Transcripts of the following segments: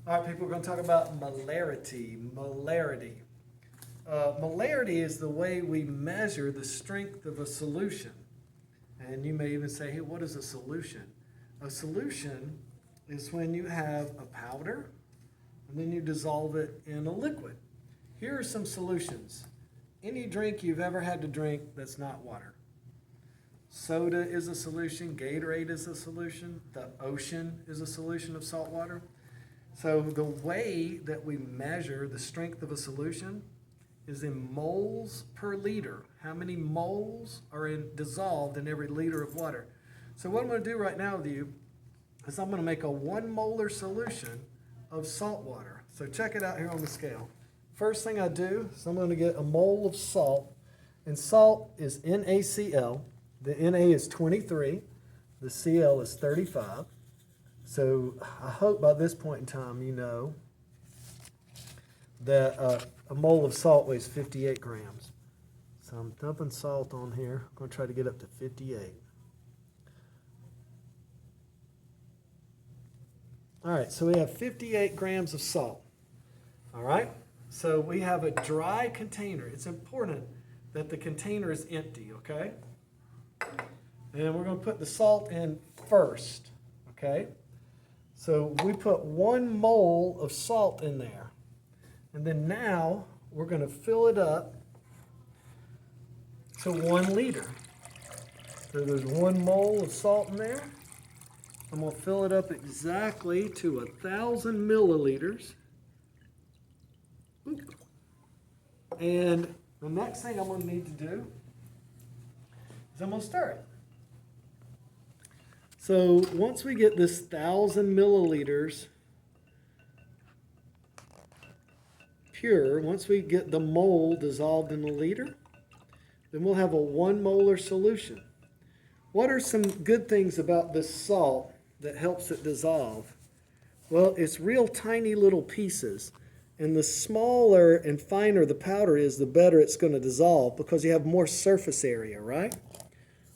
All right, people, we're going to talk about molarity. Molarity. Molarity is the way we measure the strength of a solution. And you may even say, hey, what is a solution? A solution is when you have a powder and then you dissolve it in a liquid. Here are some solutions. Any drink you've ever had to drink that's not water. Soda is a solution. Gatorade is a solution. The ocean is a solution of salt water. So the way that we measure the strength of a solution is in moles per liter. How many moles are dissolved in every liter of water? So what I'm going to do right now with you is I'm going to make a 1 molar solution of salt water. So check it out here on the scale. First thing I do is I'm going to get a mole of salt. And salt is NaCl. The Na is 23. The Cl is 35. So I hope by this point in time you know that a mole of salt weighs 58 grams. So I'm dumping salt on here. I'm going to try to get up to 58. All right, so we have 58 grams of salt. All right, so we have a dry container. It's important that the container is empty, okay? And we're going to put the salt in first, okay? So we put 1 mole of salt in there. And then now we're going to fill it up to 1 liter. So there's 1 mole of salt in there. I'm going to fill it up exactly to 1,000 milliliters. Oop. And the next thing I'm going to need to do is I'm going to stir it. So once we get this 1,000 milliliters pure, once we get the mole dissolved in the liter, then we'll have a 1 molar solution. What are some good things about this salt that helps it dissolve? Well, it's real tiny little pieces. And the smaller and finer the powder is, the better it's going to dissolve because you have more surface area, right?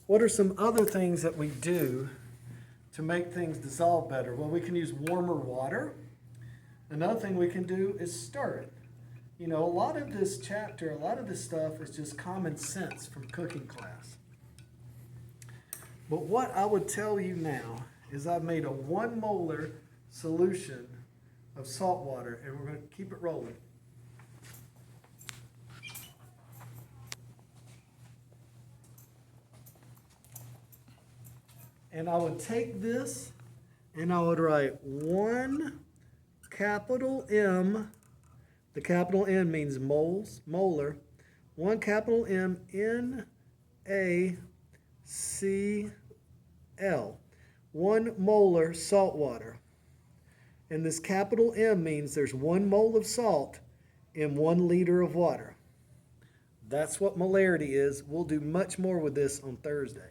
What are some other things that we do to make things dissolve better? Well, we can use warmer water. Another thing we can do is stir it. You know, a lot of this chapter, a lot of this stuff is just common sense from cooking class. But what I would tell you now is I've made a 1 molar solution of salt water, and we're going to keep it rolling. And I would take this and I would write 1 capital M. The capital M means moles, molar. 1 capital M NaCl. 1 molar salt water. And this capital M means there's 1 mole of salt in 1 liter of water. That's what molarity is. We'll do much more with this on Thursday.